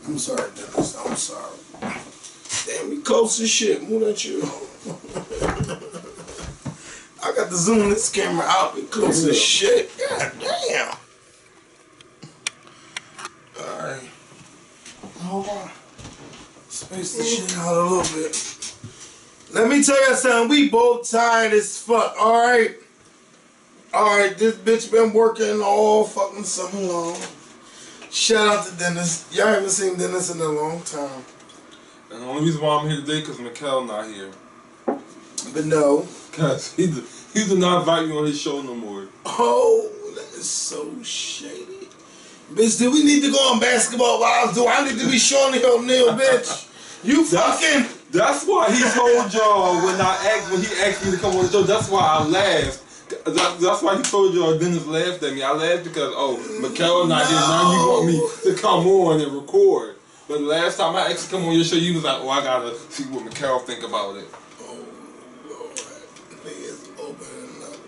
I'm sorry, Dennis. I'm sorry. Damn, we close as shit. Move that you. I got to zoom this camera out. We close as shit. God damn. Alright. Hold on. Space the shit out a little bit. Let me tell you something. We both tired as fuck. Alright. Alright, this bitch been working all fucking summer long. Shout out to Dennis. Y'all haven't seen Dennis in a long time. And the only reason why I'm here today because Mikkel not here. But no. Because he did not invite me on his show no more. Oh, that is so shady. Bitch, do we need to go on Basketball Wives? Do I need to be Shawnee O'Neal, bitch? You fucking... That's why he told y'all when he asked me to come on the show, that's why I laughed. That's why he told y'all Dennis laughed at me. I laughed because, Mikkel not here, now you want me to come on and record. But the last time I actually come on your show, you was like, I gotta see what Mikkel think about it. Oh, Lord. Niggas opening up.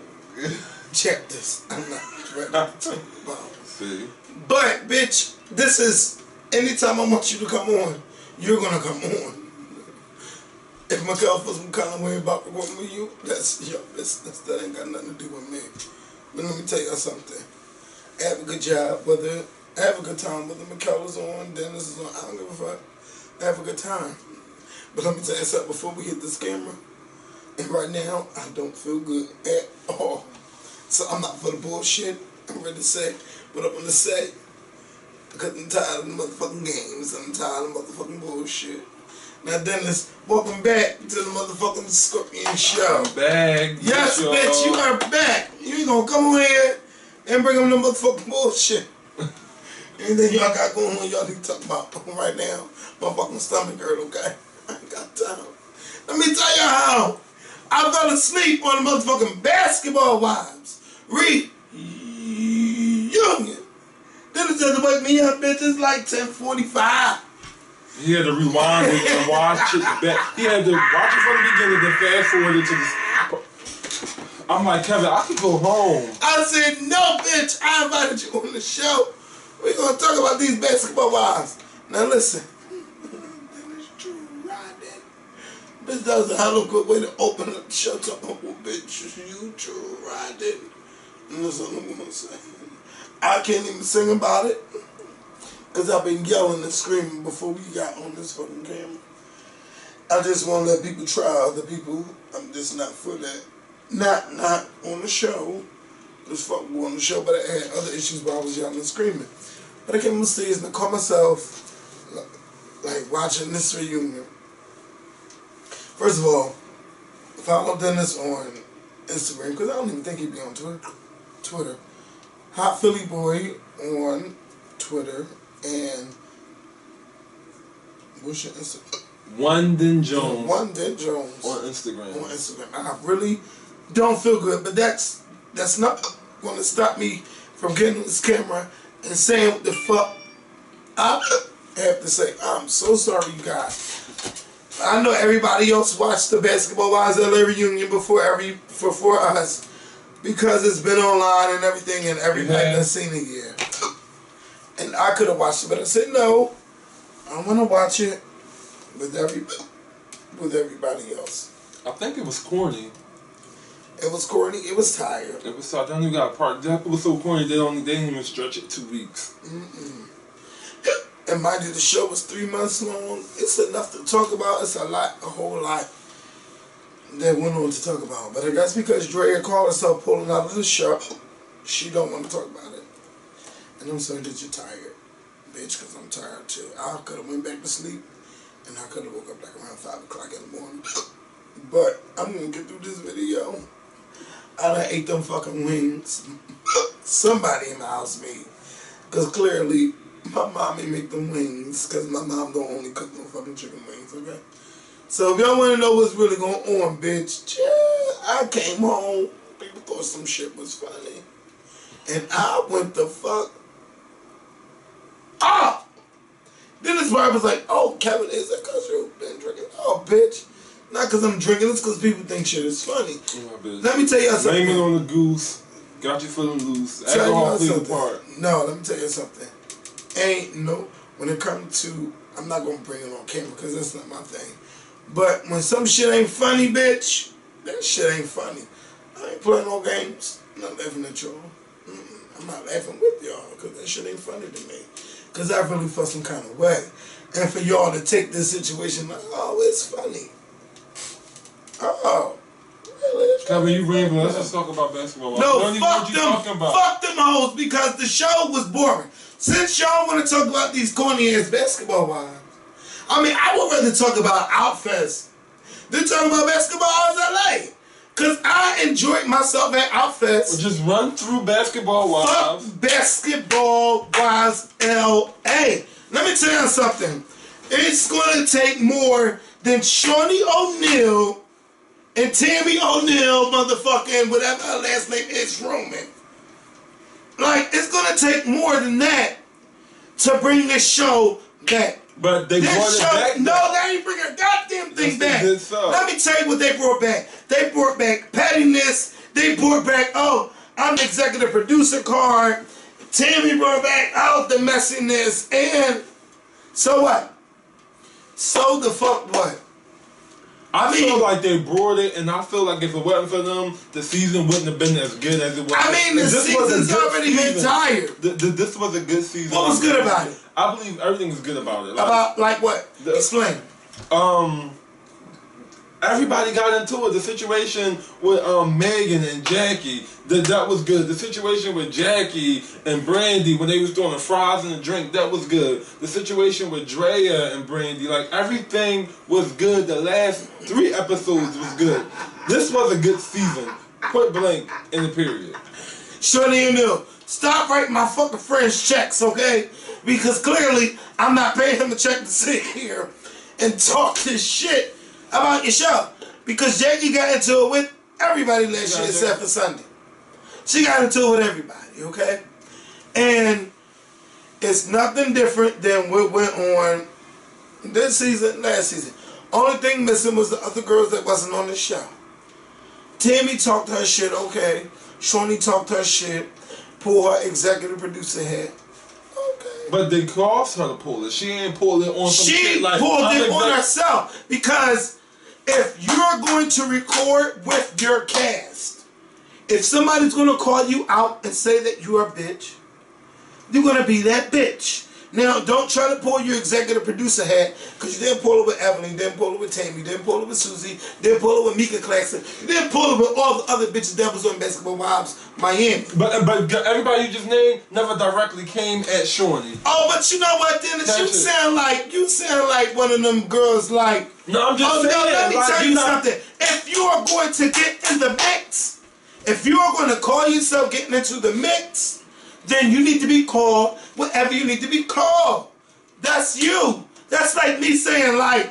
Check this. I'm not ready to talk about it. See? But, bitch, this is, anytime I want you to come on, you're gonna come on. If Mikkel feels some kind of way about working with you, that's your business. That ain't got nothing to do with me. But let me tell you something. Have a good job, have a good time, whether Mikkel is on, Dennis is on, I don't give a fuck. Have a good time. But let me tell you something before we hit this camera. And right now, I don't feel good at all. So I'm not for the bullshit. I'm ready to say what I'm gonna say. Because I'm tired of the motherfucking games. I'm tired of motherfucking bullshit. Now, Dennis, welcome back to the motherfucking Scorpion Show. I'm back. Yes, bitch, you are back. You ain't gonna come on here and bring them the motherfucking bullshit. Anything y'all got going on, y'all need to talk about right now. My fucking stomach hurt, okay? I ain't got time. Let me tell you how I fell asleep on the motherfucking Basketball Wives reunion. Dennis had to wake me up, bitch. It's like 10:45. He had to rewind it and watch it back. He had to watch it from the beginning, then fast forward it to the... I'm like, Kevin, I can go home. I said, no, bitch. I invited you on the show. We're going to talk about these Basketball Wives. Now, listen. Dennis True Riding. Bitch, that was a hell of a good way to open up the show. Talking about, bitch, you True Riding. And that's all I'm going to say. I can't even sing about it. Because I've been yelling and screaming before we got on this fucking camera. I just want to let people try other people. I'm just not for that. Not on the show. Just fuck on the show, but I had other issues where I was yelling and screaming. But I came on stage and I caught myself like watching this reunion. First of all, follow Dennis on Instagram, because I don't even think he'd be on Twitter. Hot Philly Boy on Twitter. And what's your Instagram? Wandin Jones. Wandin Jones on Instagram. On Instagram. I really don't feel good, but that's not going to stop me from getting on this camera and saying what the fuck I have to say. I'm so sorry, you guys. I know everybody else watched the Basketball Wives LA reunion before us, because it's been online and everything, and everybody has seen it here. And I could have watched it, but I said no. I want to watch it with everybody else. I think it was corny. It was corny. It was tired. It was tired. They only got a part. It was so corny. They didn't even stretch it 2 weeks. And mind you, the show was 3 months long. It's enough to talk about. It's a whole lot that went on to talk about. But I guess because Drea called herself pulling out of the show, she don't want to talk about it. And I'm saying that you're tired, bitch, because I'm tired too. I could have went back to sleep, and I could have woke up like around 5 o'clock in the morning. But I'm going to get through this video. I done ate them fucking wings. Somebody in my house made. Because clearly, my mommy make them wings, because my mom don't only cook no fucking chicken wings, okay? So if y'all want to know what's really going on, bitch, I came home. People thought some shit was funny. And I went the fuck off. Then his wife was like, oh, Kevin, is that because you've been drinking? Oh, bitch. Not because I'm drinking, it's because people think shit is funny. Let me tell you something. Blaming on the goose. Got you feeling loose. Alcohol plays a part. No, let me tell you something. Ain't no when it comes to, I'm not gonna bring it on camera because that's not my thing. But when some shit ain't funny, bitch, that shit ain't funny. I ain't playing no games. I'm not laughing at y'all. I'm not laughing with y'all because that shit ain't funny to me. Because I really feel some kind of way. And for y'all to take this situation like, oh, it's funny. Oh, really? Kevin, you rambling. Let's just talk about basketball. No, fuck them. Fuck them hoes because the show was boring. Since y'all want to talk about these corny ass basketball wives, I mean, I would rather talk about Outfest than talk about Basketball Wives LA. Because I enjoyed myself at Outfest. Well, just run through Basketball Wives. Fuck Basketball Wives LA. Let me tell you something. It's going to take more than Shawnee O'Neal and Tammy O'Neal, motherfucking whatever her last name is, Roman. Like, it's going to take more than that to bring this show back. But they brought it back. No, they ain't bringing a goddamn thing back. So. Let me tell you what they brought back. They brought back pettiness. They brought back, oh, I'm the executive producer card. Tammy brought back, oh, the messiness. And so what? So the fuck what? I feel like they brought it, and I feel like if it wasn't for them, the season wouldn't have been as good as it was. I mean, the season's already been tired. This was a good season. What was good about it? I believe everything was good about it. Like what? Explain. Everybody got into it. The situation with Megan and Jackie, that was good. The situation with Jackie and Brandy when they was doing the fries and the drink, that was good. The situation with Drea and Brandy, like everything was good. The last 3 episodes was good. This was a good season. Point blank in the period. Shawnee O'Neal, stop writing my fucking friend's checks, okay? Because clearly I'm not paying him a check to sit here and talk this shit about your show. Because Jackie got into it with everybody last year except for Sunday. She got into it with everybody, okay? And it's nothing different than what went on this season, last season. Only thing missing was the other girls that wasn't on the show. Tammy talked her shit, okay. Shawnee talked her shit. Pull her executive producer head. Okay. But they caused her to pull it. She ain't pulled it on some shit like... She pulled it on herself. Because if you're going to record with your cast, if somebody's going to call you out and say that you're a bitch, you're going to be that bitch. Now, don't try to pull your executive producer hat, because you didn't pull it with Evelyn, you didn't pull it with Tammy, you didn't pull it with Susie, you didn't pull it with Mika Claxton, you didn't pull it with all the other bitches that was on Basketball Wives Miami. But everybody you just named never directly came at Shawnee. Oh, but you know what, Dennis? You sound like one of them girls like... No, I'm just saying. No, let me tell you something. If you are going to get in the mix, if you are going to call yourself getting into the mix, then you need to be called whatever you need to be called. That's you. That's like me saying like,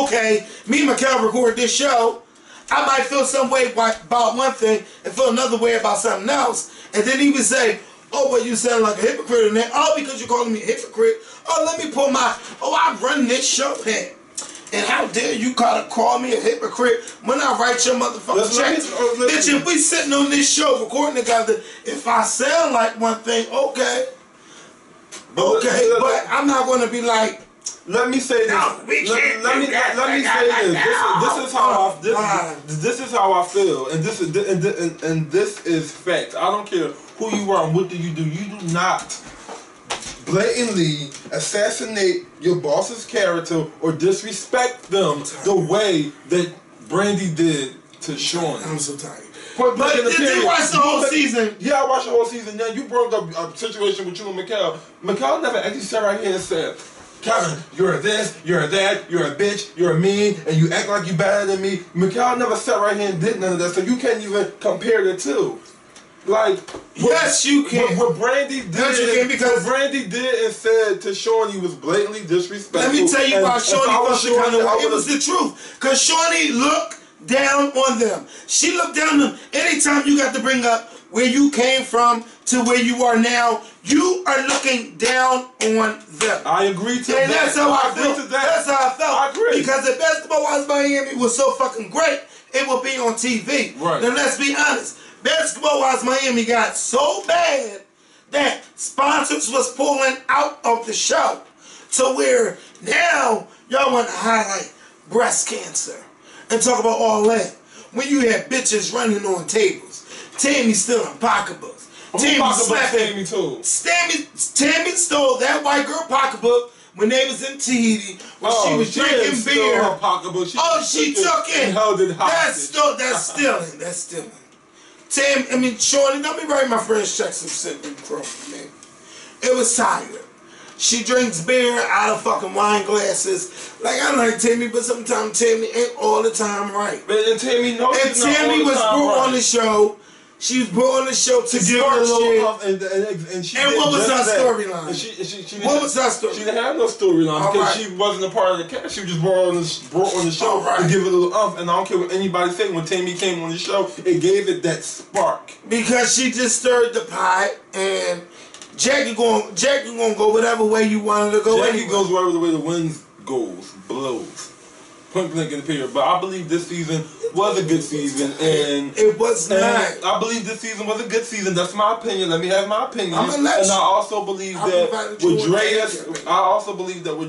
okay, me and Mikkel record this show. I might feel some way about one thing and feel another way about something else. And then he would say, oh, well, you sound like a hypocrite in that. Oh, because you're calling me a hypocrite. Oh, let me pull my, I run this show hat. And how dare you call me a hypocrite when I write your motherfucking checks? Bitch, if we sitting on this show recording together, if I sound like one thing, okay. Okay, but I'm not going to be like... Let me say this. No, we can't let me say this. This is how I feel, and this is fact. I don't care who you are and what do. You do not blatantly assassinate your boss's character or disrespect them the way that Brandy did to Shawnee. I'm so tired. But did you watch the whole season? Yeah, I watched the whole season. Now you brought up a situation with you and Mikkel. Mikkel never actually sat right here and said, Kevin, you're this, you're that, you're a bitch, you're mean, and you act like you better than me. Mikkel never sat right here and did none of that, so you can't even compare the two. Like, yes, you can. What Brandy did, what Brandy did and said to Shawnee was blatantly disrespectful. Let me tell you about Shawnee. It was the truth, because Shawnee looked down on them. She looked down on them. Anytime you got to bring up where you came from to where you are now, you are looking down on them. I agree to that. And that's how I feel. That's how I felt. I agree. Because if Basketball Wives Miami was so fucking great, it would be on TV. Right. Now let's be honest. Basketball Wives Miami got so bad that sponsors was pulling out of the show. To where now y'all want to highlight breast cancer and talk about all that. When you have bitches running on tables, Tammy stealing pocketbooks. Tammy slapping. Tammy stole that white girl pocketbook when they was in Tahiti when she was drinking beer. Her pocketbook. She took it. And held it hostage. That's stealing. That's stealing. Shorty, let me write my friend's checks and send them across, man. It was tired. She drinks beer out of fucking wine glasses. Like, I like Tammy, but sometimes Tammy ain't all the time right. And Tammy knows and Tammy was brought on the show. She was brought on the show to give her shit. And what was her storyline? What was her storyline? She didn't have no storyline because she wasn't a part of the cast. She was just brought on the show to give it a little umph. And I don't care what anybody say. When Tammy came on the show, it gave it that spark. Because she just stirred the pot, and Jackie gonna go whatever way you wanted to go. Jackie goes whatever way the wind blows. Point blank in the period. But I believe this season was a good season, and it was not. I believe this season was a good season. That's my opinion. Let me have my opinion. And I also believe that what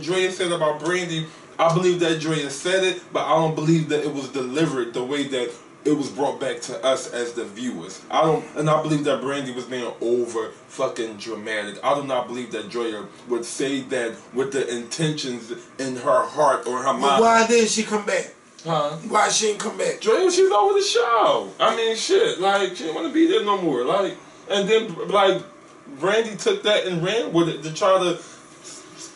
Drea said about Brandy, I believe that Drea said it, but I don't believe that it was delivered the way that it was brought back to us as the viewers. I believe that Brandy was being over fucking dramatic. I do not believe that Drea would say that with the intentions in her heart or her mind. Why didn't she come back? Huh? Why she didn't come back? Drea, she's over the show. I mean, shit. Like, she didn't want to be there no more. Like, and then, like, Brandy took that and ran with it to try to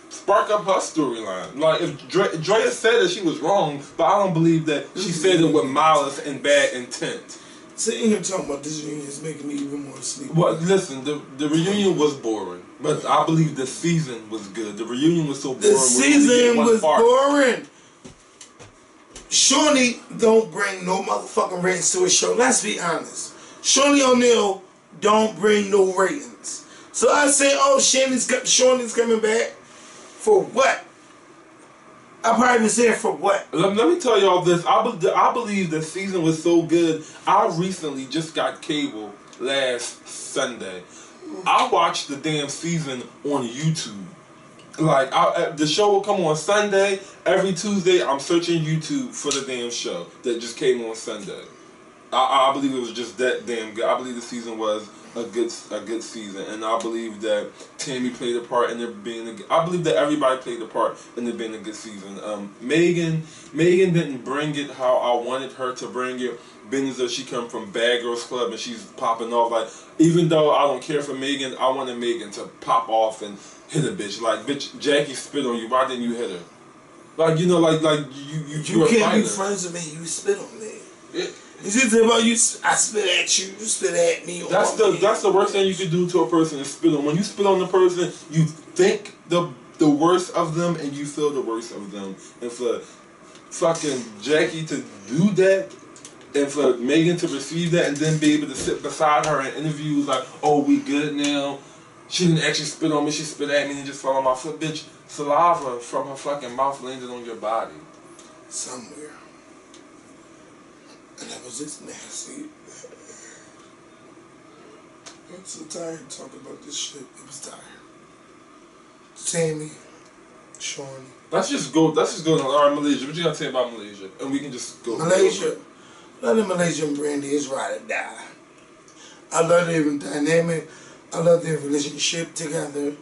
spark up her storyline. Like, if Drea said that she was wrong, but I don't believe that she said it with malice and bad intent. Sitting here talking about this reunion is making me even more sleepy. Well, listen, the reunion was boring, but I believe the season was good. The reunion was so boring. The season was boring. Shawnee don't bring no motherfucking ratings to his show. Let's be honest. Shawnee O'Neal don't bring no ratings. So I say, oh, Shawnee's coming back. For what? I probably was there for what? Let me tell y'all this. I believe the season was so good. I recently just got cable last Sunday. I watched the damn season on YouTube. Like, the show will come on Sunday. Every Tuesday, I'm searching YouTube for the damn show that just came on Sunday. I believe it was just that damn good. I believe the season was a good season, and I believe that Tammy played a part in it being I believe that everybody played a part in it being a good season. Megan didn't bring it how I wanted her to bring it. Being as though she come from Bad Girls Club and she's popping off. Like, even though I don't care for Megan, I wanted Megan to pop off and hit a bitch. Like, bitch, Jackie spit on you. Why didn't you hit her? Like, you know, like you can't be friends with me. You spit on me. Yeah. Is it about you? I spit at you. You spit at me. That's the worst thing you can do to a person is spit on. When you spit on the person, you think the worst of them and you feel the worst of them. And for fucking Jackie to do that, and for Megan to receive that and then be able to sit beside her in interviews like, oh, we good now. She didn't actually spit on me. She spit at me and just fell on my foot. Bitch, saliva from her fucking mouth landed on your body. Somewhere. And that was just nasty. I'm so tired of talking about this shit. It was tired. Tammy, Shawnee. Let's just go to our Malaysia. What you gotta say about Malaysia? And we can just go. Malaysia. Love the Malaysian Brandy is ride or die. I love their dynamic. I love their relationship together.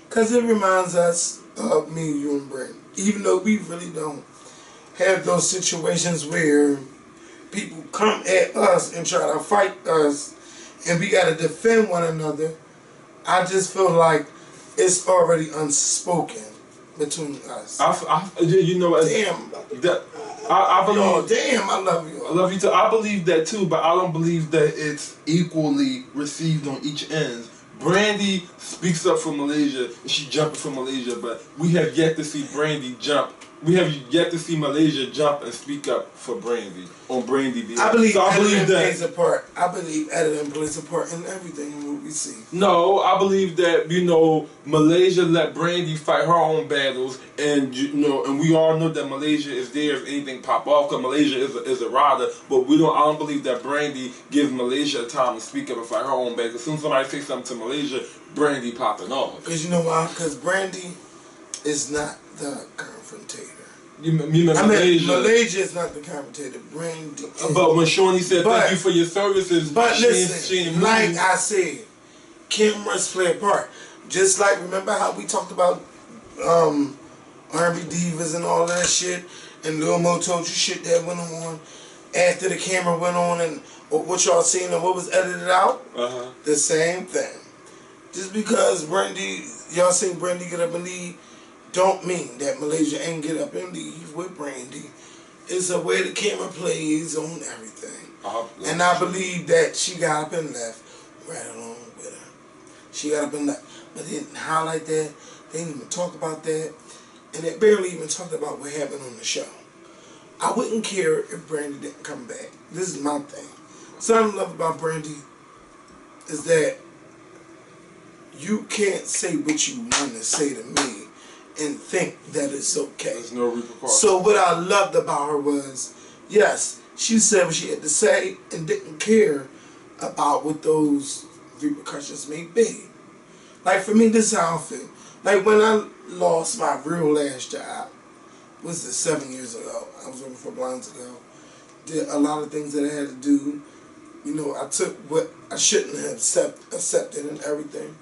Because it reminds us of me, you, and Brandy. Even though we really don't have those situations where people come at us and try to fight us and we got to defend one another. I just feel like it's already unspoken between us. You know, damn. I believe. Oh, damn, I love you. I love you too. I believe that too, but I don't believe that it's equally received on each end. Brandy speaks up for Malaysia, and she jumping for Malaysia, but we have yet to see Brandy jump we have yet to see Malaysia jump and speak up for Brandy on Brandy behalf. I believe so editing plays a part. I believe editing plays a part in everything in what we see. No, I believe that Malaysia let Brandy fight her own battles, and and we all know that Malaysia is there if anything pop off, because Malaysia is a rider. But I don't believe that Brandy gives Malaysia time to speak up and fight her own battles. As soon as somebody say something to Malaysia, Brandy popping off. Because you know why? Because Brandy is not the confrontator. Malaysia is not the confrontator. Brandy is. But when Shawnee said thank you for your services, but listen, like I said, cameras play a part. Just like, remember how we talked about R&B divas and all that shit, and Lil Mo told you shit that went on after the camera went on, and what y'all seen and what was edited out? The same thing. Just because Brandy, y'all seen Brandy get up and leave, don't mean that Malaysia ain't get up and leave with Brandy. It's a way the camera plays on everything. And I believe that she got up and left right along with her. She got up and left. But they didn't highlight that. They didn't even talk about that. And they barely even talked about what happened on the show. I wouldn't care if Brandy didn't come back. This is my thing. Something I love about Brandy is that you can't say what you want to say to me and think that it's okay. There's no repercussions. So what I loved about her was, yes, she said what she had to say and didn't care about what those repercussions may be. Like, for me, this is how I feel. Like, when I lost my real last job, was it 7 years ago? I was working for Blinds ago. Did a lot of things that I had to do. You know, I took what I shouldn't have accepted and everything.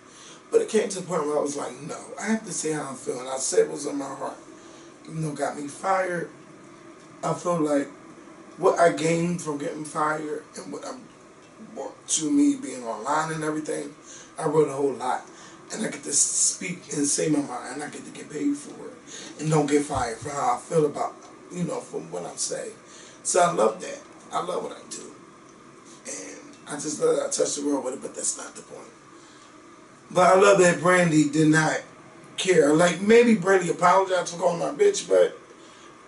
But it came to the point where I was like, no, I have to say how I'm feeling. I said what was on my heart. Even though it got me fired, I feel like what I gained from getting fired and what I brought to me being online and everything, I wrote a whole lot. And I get to speak and say my mind, and I get to get paid for it. And don't get fired for how I feel about, from what I say. So I love that. I love what I do. And I just love that I touch the world with it, but that's not the point. But I love that Brandy did not care. Like, maybe Brandy apologized for calling my bitch, but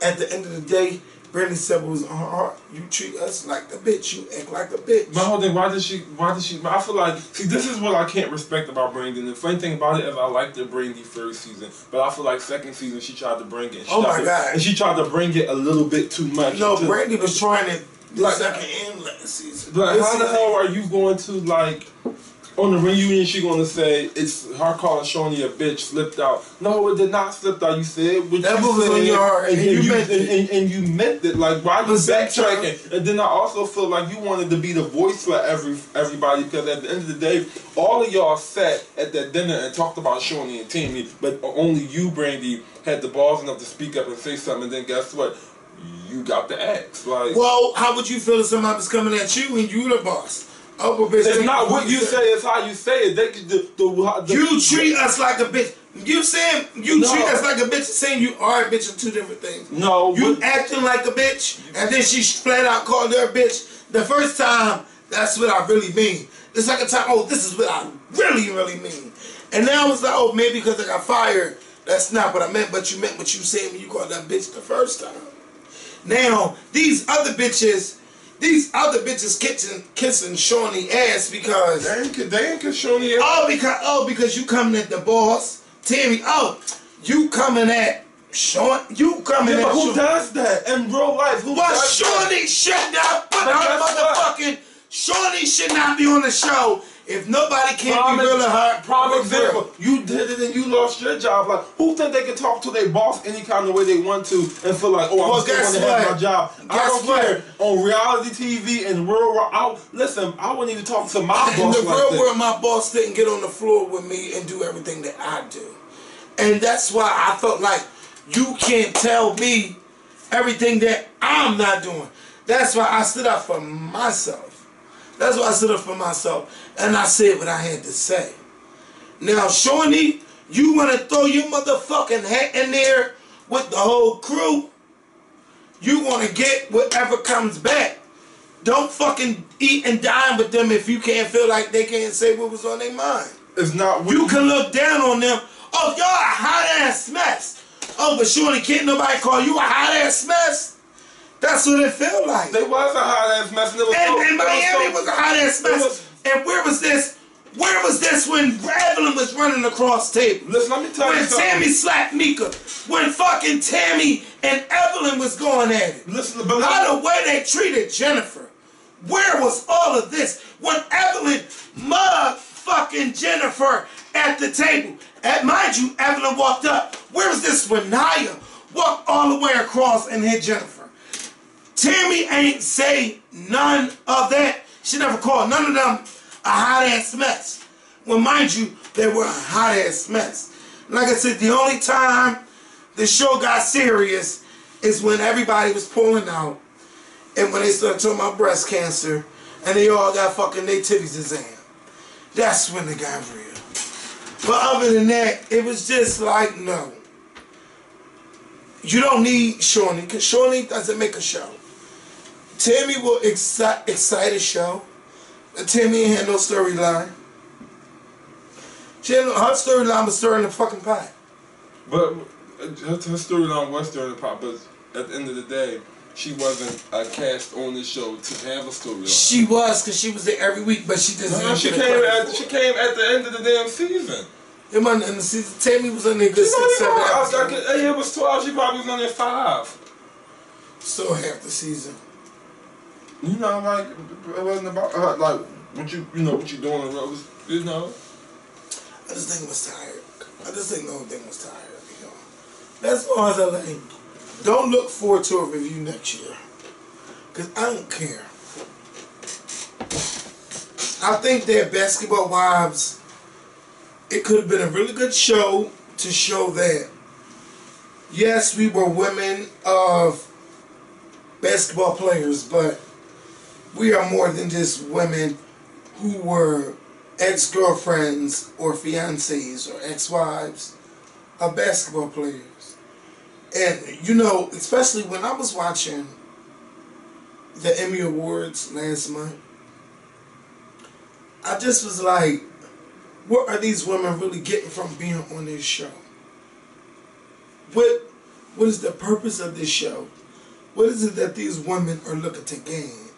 at the end of the day, Brandy said what was on her heart. You treat us like a bitch. You act like a bitch. But hold on, why did she, I feel like, see, this is what I can't respect about Brandy. And the funny thing about it is I liked the Brandy first season, but I feel like second season she tried to bring it. Oh my God. And she tried to bring it a little bit too much. No, Brandy was trying it like second and last season. Like, how the hell are you going to, like, on the reunion, she gonna say it's her calling Shawnee a bitch slipped out. No, it did not slip out. You said what that you was said, on your heart, and you meant it. And you meant it. Like, why you backtracking? And then I also feel like you wanted to be the voice for everybody, because at the end of the day, all of y'all sat at that dinner and talked about Shawnee and Tammy, but only you, Brandy, had the balls enough to speak up and say something. And then guess what? You got the axe. Like, well, how would you feel if somebody was coming at you and you the boss? Oh, bitch, it's not what you say, it's how you say it. You treat us like a bitch. You saying you treat us like a bitch, saying you are a bitch are two different things. No. You acting like a bitch, and then she flat out called her a bitch. The first time, that's what I really mean. The second time, oh, this is what I really, really mean. And now it's like, oh, maybe because I got fired, that's not what I meant, but you meant what you said when you called that bitch the first time. Now, these other bitches kissing Shawnee ass because they ain't kiss Shawnee ass. Because you coming at the boss, Tammy. Oh, you coming at Shawnee. You coming at who does that in real life? Who does Shawnee should not put her motherfucking. Shawnee should not be on the show. If nobody can't be real to her, prime example, you did it and you lost your job. Like, who think they can talk to their boss any kind of way they want to and feel like, oh, I'm still going to have my job? I don't care. On reality TV and real world, listen, I wouldn't even talk to my boss like that. In the real world, my boss didn't get on the floor with me and do everything that I do. And that's why I felt like you can't tell me everything that I'm not doing. That's why I stood up for myself. That's why I stood up for myself. And I said what I had to say. Now, Shawnee, you want to throw your motherfucking hat in there with the whole crew? You want to get whatever comes back. Don't fucking eat and dine with them if you can't feel like they can't say what was on their mind. It's not. You can look down on them. Oh, y'all a hot ass mess. Oh, but surely can't nobody call you a hot ass mess? That's what it felt like. They was a hot ass mess. And Miami was a hot ass mess. And where was this? Where was this when Evelyn was running across the table? Listen, let me tell you something. When Tammy slapped Mika. When fucking Tammy and Evelyn was going at it. Listen, but how the way they treated Jennifer. Where was all of this? When Evelyn mugged fucking Jennifer at the table. Mind you, Evelyn walked up. Where was this when Nia walked all the way across and hit Jennifer? Tammy ain't say none of that. She never called none of them a hot ass mess. Well, mind you, they were a hot ass mess. Like I said, the only time the show got serious is when everybody was pulling out and when they started talking about breast cancer and they all got fucking their titties examined. That's when it got real. But other than that, it was just like, no. You don't need Shawnee, because Shawnee doesn't make a show. Tammy will excite a show. Tammy ain't had no storyline. Her storyline was stirring the fucking pot. But her storyline was stirring the pot, but at the end of the day, she wasn't cast on the show to have a storyline. She was, because she was there every week, but she didn't. No, she came at the end of the damn season. It wasn't in the season. Tammy was in there good 6, 7 episodes. It was 12. She probably was on there 5. Still half the season. You know, like it wasn't about like what you know what you doing. It was, you know. I just think it was tired. I just think the whole thing was tired. You know. That's all as I think. Don't look forward to a review next year, cause I don't care. I think that Basketball Wives, it could have been a really good show to show that yes, we were women of basketball players, but we are more than just women who were ex-girlfriends or fiancés or ex-wives of basketball players. And, you know, especially when I was watching the Emmy Awards last month, I just was like, what are these women really getting from being on this show? What is the purpose of this show? What is it that these women are looking to gain?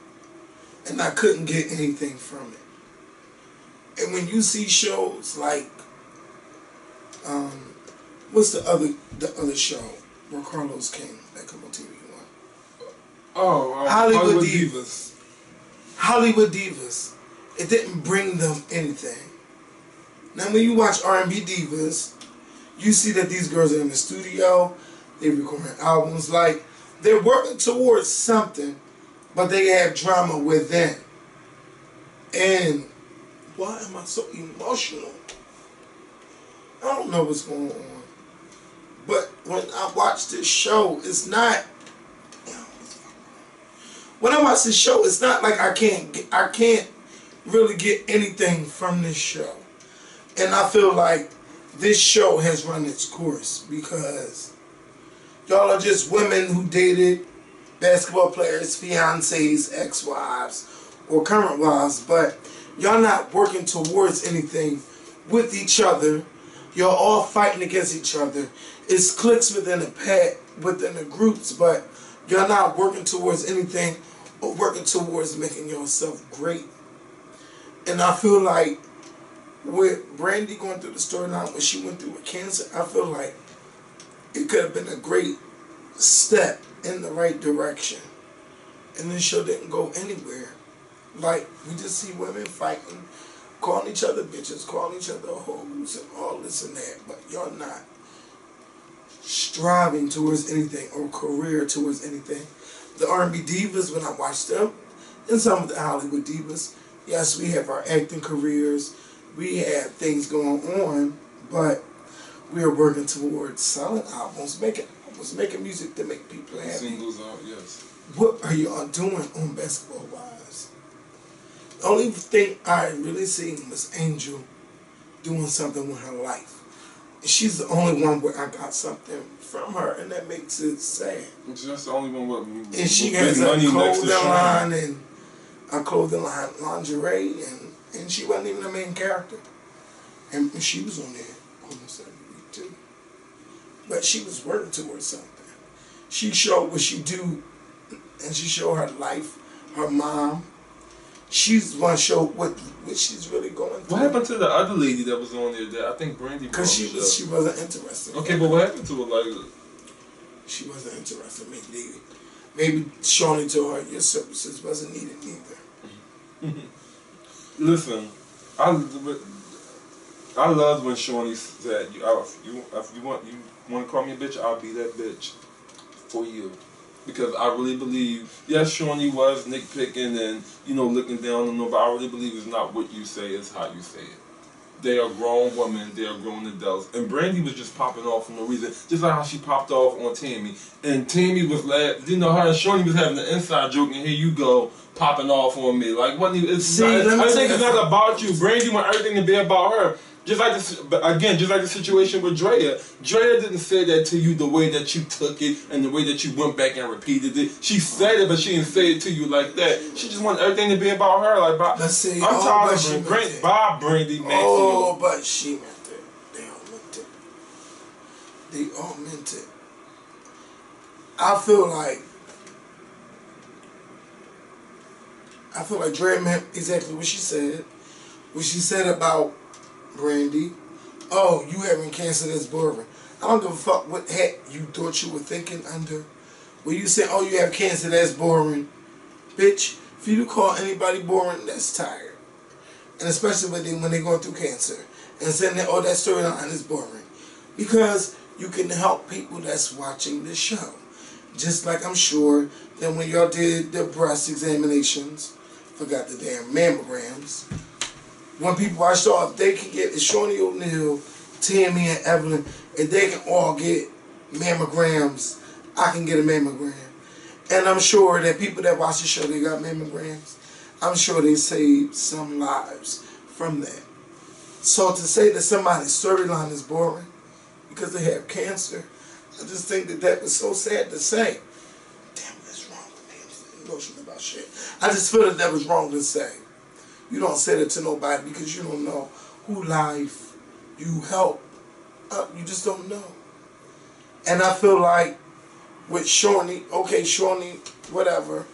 And I couldn't get anything from it. And when you see shows like, what's the other show where Carlos came that come on TV one? Oh, Hollywood Divas. Hollywood Divas. It didn't bring them anything. Now when you watch R&B Divas, you see that these girls are in the studio, they recording albums, like they're working towards something, but they have drama within. And why am I so emotional? I don't know what's going on. But when I watch this show, it's not. When I watch this show, it's not like I can't really get anything from this show. And I feel like this show has run its course because y'all are just women who dated basketball players, fiancés, ex-wives, or current wives, but y'all not working towards anything with each other. You're all fighting against each other. It's cliques within the groups, but you're not working towards anything or working towards making yourself great. And I feel like with Brandy going through the storyline when she went through with cancer, I feel like it could have been a great step in the right direction. And this show didn't go anywhere. Like, we just see women fighting, calling each other bitches, calling each other hoes, and all this and that. But y'all not striving towards anything or career towards anything. The R&B Divas, when I watch them, and some of the Hollywood Divas, yes, we have our acting careers, we have things going on, but we are working towards selling albums, making music to make people happy. Singles out, yes. What are y'all doing on Basketball Wives? The only thing I really seen was Angel doing something with her life. And she's the only one where I got something from her, and that makes it sad. That's the only one with and she has a clothing line and a clothing line, lingerie, and she wasn't even the main character. And she was on there almost every week too. but she was working towards something. She showed what she do, and she showed her life, her mom. She's one show what she's really going through. What happened to the other lady that was on there? That I think Brandy. Because she wasn't interested. Okay, but what happened to her? Like, she wasn't interested. Maybe Shawnee told her your services wasn't needed either. Listen, I love when Shawnee said, if you want to call me a bitch, I'll be that bitch for you. Because I really believe, yes, Shawnee was nitpicking and, looking down on them, but I really believe it's not what you say, it's how you say it. They are grown women, they are grown adults. And Brandy was just popping off for no reason, just like how she popped off on Tammy. And Tammy was laughing, her and Shawnee was having an inside joke, and here you go, popping off on me. Like, I think it's not about you. Brandy want everything to be about her. Just like the situation with Drea. Drea didn't say that to you the way that you took it and the way that you went back and repeated it. She said it, but she didn't say it to you like that. She just wanted everything to be about her. Like, I'm tired of Bob Brandy, man. Oh, but she meant it. They all meant it. They all meant it. I feel like Drea meant exactly what she said. What she said about Brandy, oh, you having cancer, that's boring. I don't give a fuck what hat you thought you were thinking under. When you say, oh, you have cancer, that's boring. Bitch, if you call anybody boring, that's tired. And especially when they're going through cancer. And saying that, oh, that storyline is boring. Because you can help people that's watching this show. Just like I'm sure that when y'all did the breast examinations, forgot the damn mammograms, when people watch off, they can get Shawnee O'Neal, Tammy, and Evelyn, and they can all get mammograms. I can get a mammogram. And I'm sure that people that watch the show, they got mammograms. I'm sure they saved some lives from that. So to say that somebody's storyline is boring because they have cancer, I just think that was so sad to say. Damn, that's wrong with me. I'm emotional about shit. I just feel that was wrong to say. You don't say that to nobody because you don't know who life you help. You just don't know. And I feel like with Shawnee, okay, Shawnee, whatever.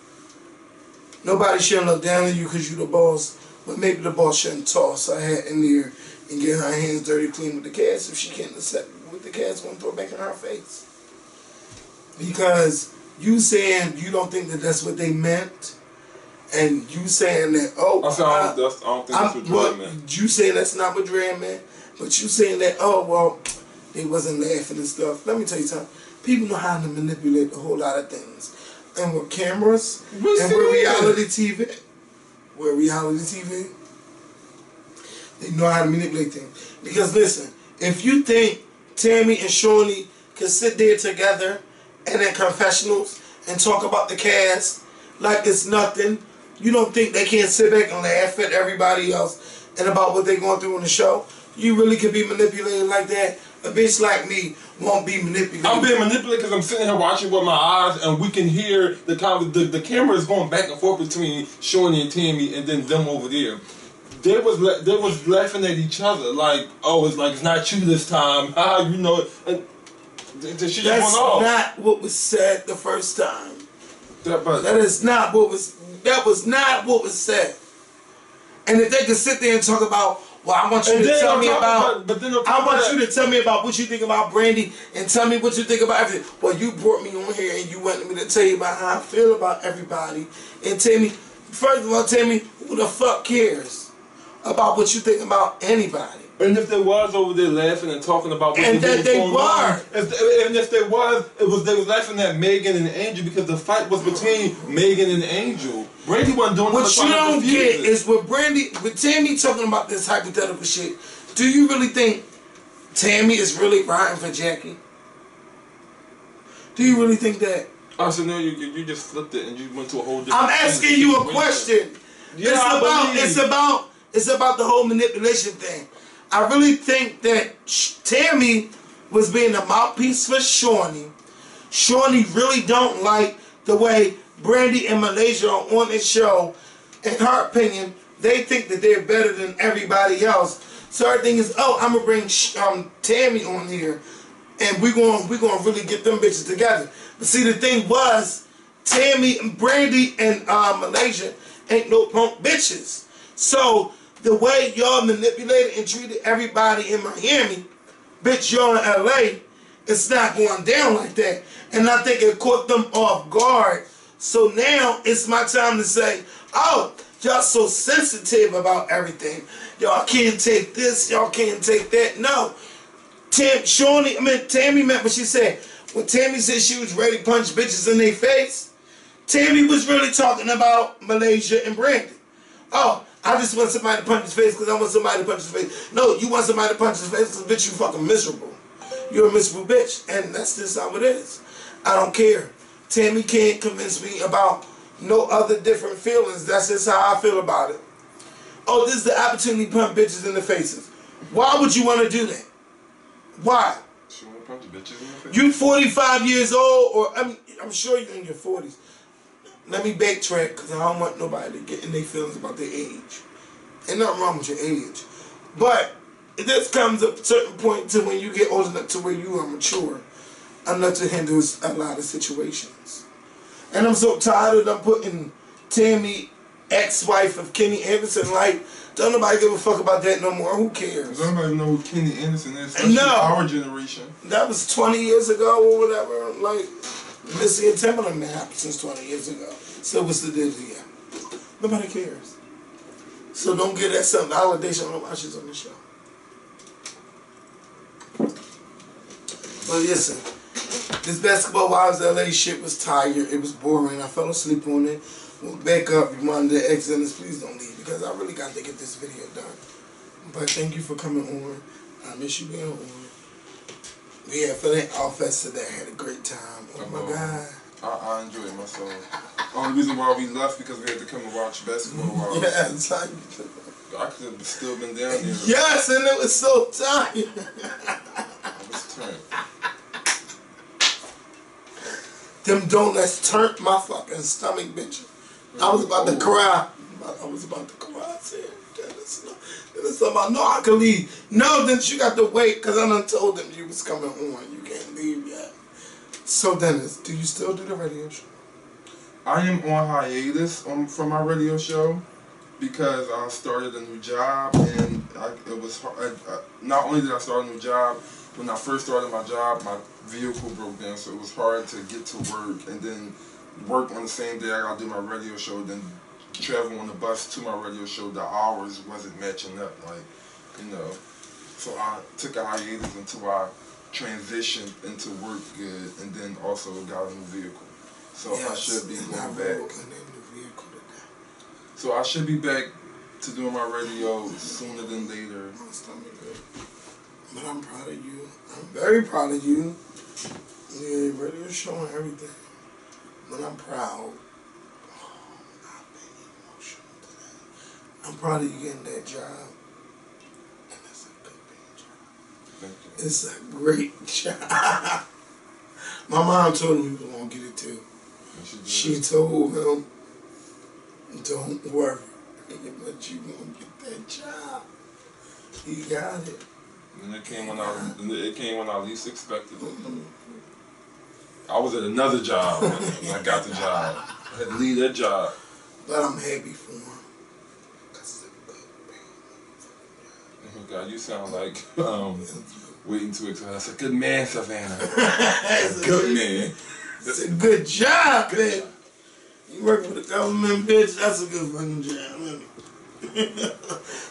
Nobody shouldn't look down on you because you the boss. But maybe the boss shouldn't toss her hat in there and get her hands dirty clean with the cast if she can't accept what the cast want to throw back in her face. Because you saying you don't think that that's what they meant. And you saying that, oh, I don't think that's what Drea meant. You saying that's not what Drea meant, but you saying that, oh, well, they wasn't laughing and stuff. Let me tell you something. People know how to manipulate a whole lot of things. And with cameras, and with reality TV, they know how to manipulate things. Because listen, if you think Tammy and Shawnee can sit there together and in confessionals and talk about the cast like it's nothing, you don't think they can't sit back and laugh at everybody else and about what they're going through in the show? You really could be manipulated like that? A bitch like me won't be manipulated. I'm being manipulated because I'm sitting here watching with my eyes and we can hear the camera is going back and forth between Shawnee and Tammy and then them over there. They was laughing at each other like, oh, it's not you this time. And she just went off. That's not what was said the first time. That was not what was said. And if they could sit there and talk about, well, I want you to tell me about, I want you to tell me about what you think about Brandy and tell me what you think about everything. Well, you brought me on here and you wanted me to tell you about how I feel about everybody. And tell me, first of all, tell me who the fuck cares about what you think about anybody. And if they was over there laughing and talking about what and that they were, and if they was, they was laughing at Megan and Angel because the fight was between Megan and Angel. Brandy wasn't doing what you don't get is with Tammy talking about this hypothetical shit. Do you really think Tammy is really riding for Jackie? Do you really think that? Oh, so no, you just flipped it and you went to a whole different. I'm asking you a question. Yeah, it's about the whole manipulation thing. I really think that Tammy was being a mouthpiece for Shawnee. Shawnee really don't like the way Brandy and Malaysia are on this show. In her opinion, they think that they're better than everybody else. So her thing is, oh, I'm going to bring Tammy on here. and we gonna really get them bitches together. But see, the thing was, Tammy and Brandy and Malaysia ain't no punk bitches. So the way y'all manipulated and treated everybody in Miami, bitch, y'all in LA, it's not going down like that. And I think it caught them off guard. So now it's my time to say, oh, y'all so sensitive about everything. Y'all can't take this, y'all can't take that. No. Tammy meant what she said. When Tammy said she was ready to punch bitches in their face, Tammy was really talking about Malaysia and Brandy. Oh, I just want somebody to punch his face because I want somebody to punch his face. No, you want somebody to punch his face because, bitch, you fucking miserable. You're a miserable bitch. And that's just how it is. I don't care. Tammy can't convince me about no other different feelings. That's just how I feel about it. Oh, this is the opportunity to punch bitches in the faces. Why would you want to do that? Why? She want to punch bitches in the face. You 45 years old, or I'm sure you're in your 40s. Let me backtrack because I don't want nobody to get in their feelings about their age. Ain't nothing wrong with your age. But this comes a certain point to when you get old enough to where you are mature enough to handle a lot of situations. And I'm so tired of them putting Tammy, ex-wife of Kenny Anderson, like, don't nobody give a fuck about that no more. Who cares? Nobody know who Kenny Anderson is, especially no. Our generation. That was 20 years ago or whatever. Like, Missy and Timberland been happened since 20 years ago. So what's the deal here? Nobody cares. So don't get that some validation on watches on the show. But listen, this Basketball Wives LA shit was tired. It was boring. I fell asleep on it. We'll back up. You wanted the excellence. Please don't leave because I really got to get this video done. But thank you for coming on. I miss you being on. We had Philly Outfest today. I had a great time. Oh my God. I enjoyed myself. Only reason why we left because we had to come and watch Basketball Wives. Yeah, it's like, I could have still been down there. yes, and it was so tired. I was turned. Them donuts turned my fucking stomach, bitch. I was about to cry. I was about to cry. I said, Dennis, I know I can leave. No, Dennis, you got to wait because I done told them you was coming on. You can't leave yet. So, Dennis, do you still do the radio show? I am on hiatus from my radio show because I started a new job and it was not only did I start a new job, when I first started my job, my vehicle broke down, so it was hard to get to work and then work on the same day I gotta do my radio show, then travel on the bus to my radio show. The hours wasn't matching up, like, you know. So I took a hiatus until I transitioned into work good and then also got a new vehicle. So yes, I should be going back. So I should be back to doing my radio sooner than later. But I'm proud of you. I'm very proud of you. Yeah, radio show and everything. But I'm proud. Oh, I've been emotional today. I'm proud of you getting that job. And it's a good paying job. Thank you. It's a great job. My mom told me he was going to get it too. She told him, don't worry, but you going to get that job. He got it. And it came when I least expected it. I was at another job when I got the job. I had to leave that job. But I'm happy for him. Because it's a good Oh God, you sound like waiting to exhale. That's a good man, Savannah. It's a good man. It's a good job, man. You work for the government, bitch. That's a good fucking job, man.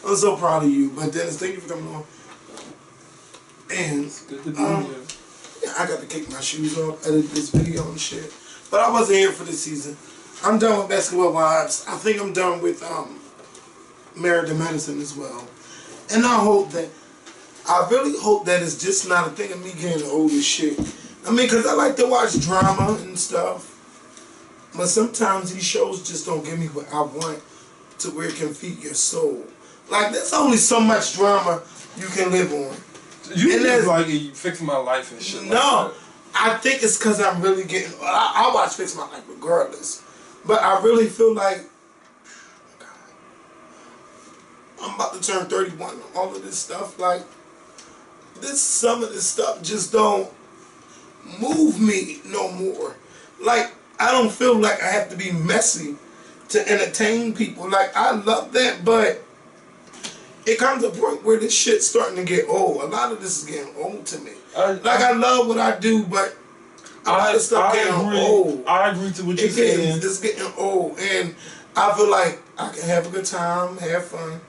I'm so proud of you. But Dennis, thank you for coming on. And it's good to be here. Yeah, I got to kick my shoes off, edit this video and shit. But I wasn't here for this season. I'm done with Basketball Wives. I think I'm done with Married to Medicine as well. And I really hope that it's just not a thing of me getting old as shit. I mean, because I like to watch drama and stuff. But sometimes these shows just don't give me what I want to where it can feed your soul. Like, there's only so much drama you can live on. You just like you fix my life and shit. No, like that. I think it's because I'm really getting. I watch Fix My Life regardless, but I really feel like I'm about to turn 31. All of this stuff, like some of this stuff, just don't move me no more. Like, I don't feel like I have to be messy to entertain people. Like, I love that, but it comes to a point where this shit's starting to get old. A lot of this is getting old to me. I love what I do, but a lot of stuff getting old. I agree to what you're saying. It's getting old, and I feel like I can have a good time, have fun,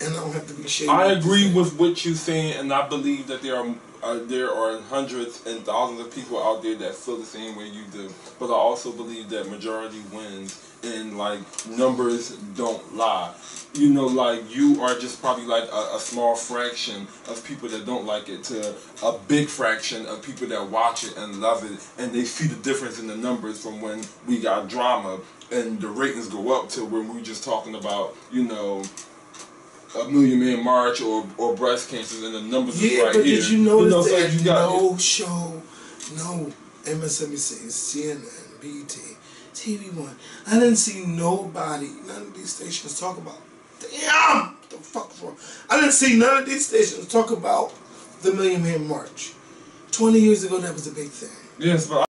and I don't have to be shady. I agree with what you're saying, and I believe that there are hundreds and thousands of people out there that feel the same way you do. But I also believe that majority wins, and like numbers don't lie. You know, like you are just probably like a small fraction of people that don't like it to a big fraction of people that watch it and love it, and they see the difference in the numbers from when we got drama and the ratings go up to when we were just talking about, you know, a Million Man March or breast cancer, and the numbers is right here. Yeah, but did you notice that you got no show, no MSNBC, CNN, BET, TV One, I didn't see none of these stations talk about, damn, what the fuck is wrong? I didn't see none of these stations talk about the Million Man March. 20 years ago, that was a big thing. Yes, but